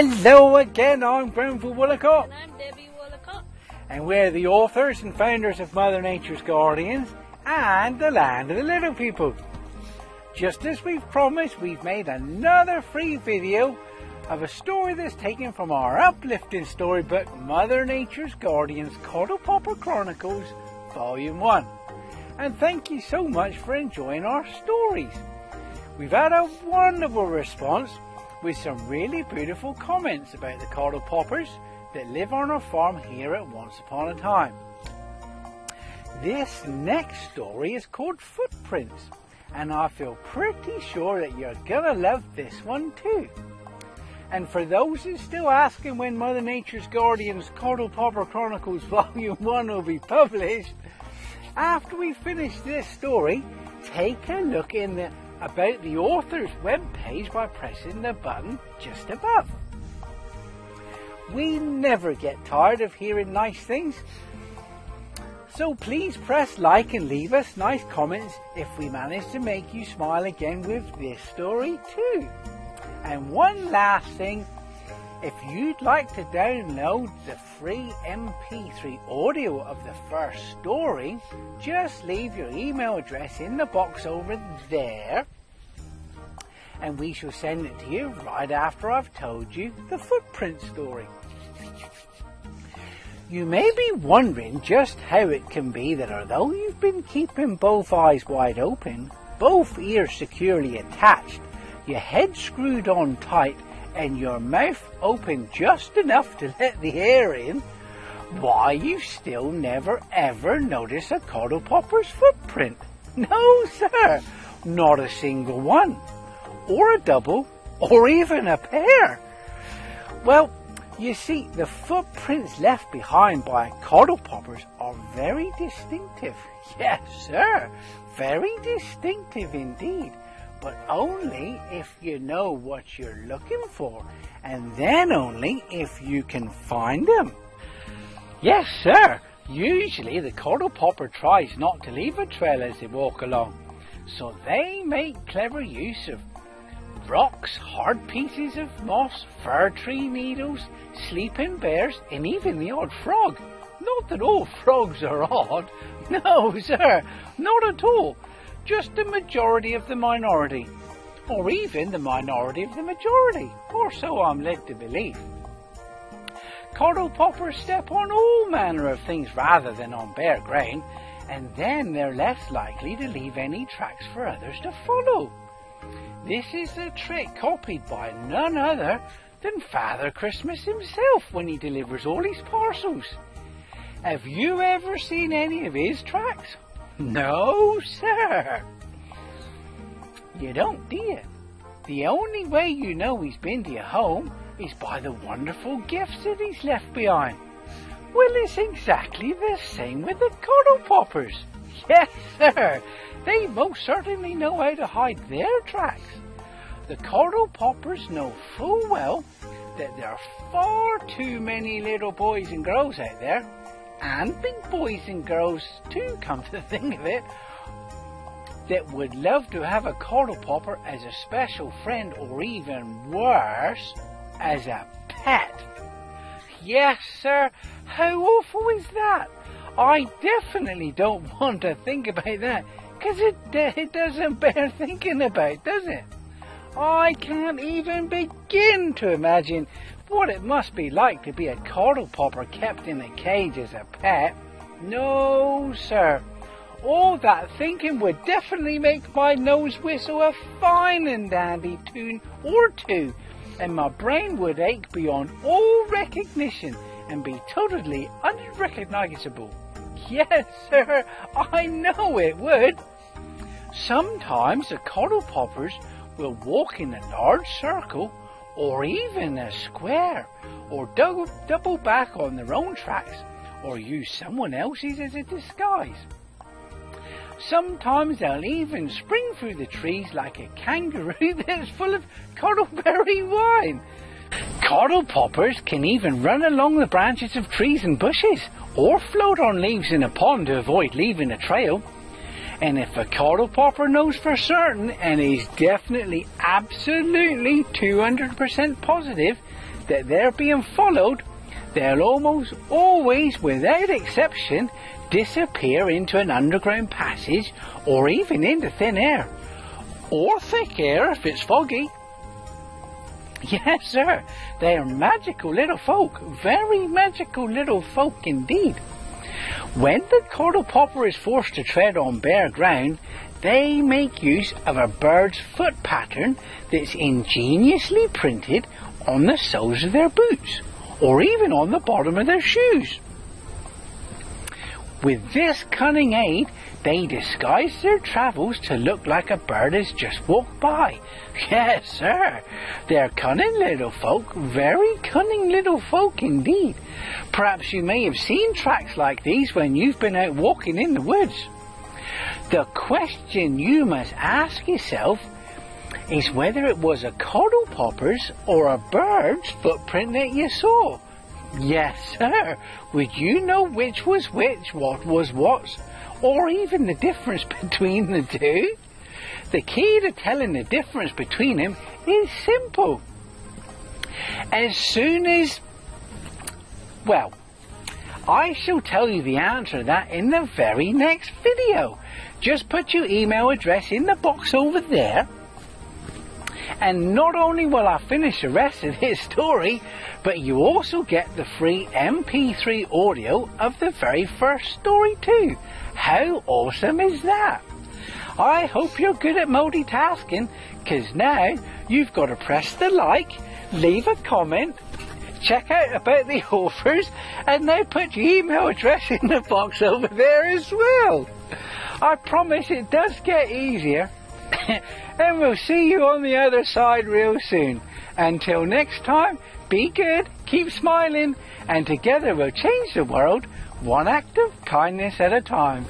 Hello again, I'm Grenfell Woolacott. And I'm Debbie Woolacott. And we're the authors and founders of Mother Nature's Guardians and the Land of the Little People. Just as we've promised, we've made another free video of a story that's taken from our uplifting storybook, Mother Nature's Guardians Coddle-Popper Chronicles, Volume 1. And thank you so much for enjoying our stories. We've had a wonderful response with some really beautiful comments about the Coddle-Poppers that live on our farm here at Once Upon a Time. This next story is called Footprints, and I feel pretty sure that you're gonna love this one too. And for those who are still asking when Mother Nature's Guardians Coddle-Popper Chronicles Volume 1 will be published, after we finish this story, take a look in about the author's webpage by pressing the button just above. We never get tired of hearing nice things, so please press like and leave us nice comments if we manage to make you smile again with this story too. And one last thing, if you'd like to download the free MP3 audio of the first story, just leave your email address in the box over there and we shall send it to you right after I've told you the footprint story. You may be wondering just how it can be that although you've been keeping both eyes wide open, both ears securely attached, your head screwed on tight and your mouth open just enough to let the air in, why you still never ever notice a Coddle-Popper's footprint. No sir, not a single one, or a double, or even a pair. Well, you see, the footprints left behind by Coddle-Poppers are very distinctive. Yes sir, very distinctive indeed. But only if you know what you're looking for, and then only if you can find them. Yes sir, usually the Coddle-Popper tries not to leave a trail as they walk along, so they make clever use of rocks, hard pieces of moss, fir tree needles, sleeping bears, and even the odd frog. Not that all frogs are odd, no sir, not at all. Just the majority of the minority, or even the minority of the majority, or so I'm led to believe. Coddle-Poppers step on all manner of things rather than on bare ground, and then they're less likely to leave any tracks for others to follow. This is a trick copied by none other than Father Christmas himself when he delivers all his parcels. Have you ever seen any of his tracks? No, sir. You don't, do you? The only way you know he's been to your home is by the wonderful gifts that he's left behind. Well, it's exactly the same with the Coddle-Poppers. Yes, sir. They most certainly know how to hide their tracks. The Coddle-Poppers know full well that there are far too many little boys and girls out there, and big boys and girls too, come to think of it, that would love to have a Coddle-Popper as a special friend, or even worse, as a pet. Yes sir, how awful is that? I definitely don't want to think about that, because it doesn't bear thinking about, does it? I can't even begin to imagine what it must be like to be a Coddle-Popper kept in a cage as a pet. No sir, all that thinking would definitely make my nose whistle a fine and dandy tune or two, and my brain would ache beyond all recognition and be totally unrecognizable. Yes sir, I know it would. Sometimes the Coddle-Poppers will walk in a large circle, or even a square, or double back on their own tracks, or use someone else's as a disguise. Sometimes they'll even spring through the trees like a kangaroo that's full of coddleberry wine. Coddle-Poppers can even run along the branches of trees and bushes, or float on leaves in a pond to avoid leaving a trail. And if a Coddle-Popper knows for certain and is definitely, absolutely 200% positive that they're being followed, they'll almost always, without exception, disappear into an underground passage or even into thin air. Or thick air if it's foggy. Yes, sir, they are magical little folk, very magical little folk indeed. When the Coddle-Popper is forced to tread on bare ground, they make use of a bird's foot pattern that's ingeniously printed on the soles of their boots, or even on the bottom of their shoes. With this cunning aid, they disguise their travels to look like a bird has just walked by. Yes, sir, they're cunning little folk, very cunning little folk indeed. Perhaps you may have seen tracks like these when you've been out walking in the woods. The question you must ask yourself is whether it was a Coddle-Popper's or a bird's footprint that you saw. Yes, sir. Would you know which was which, what was what, or even the difference between the two? The key to telling the difference between them is simple. As soon as... well, I shall tell you the answer to that in the very next video. Just put your email address in the box over there. And not only will I finish the rest of this story, but you also get the free MP3 audio of the very first story too. How awesome is that? I hope you're good at multitasking, because now you've got to press the like, leave a comment, check out about the offers, and now put your email address in the box over there as well. I promise it does get easier. And we'll see you on the other side real soon. Until next time, be good, keep smiling, and together we'll change the world one act of kindness at a time.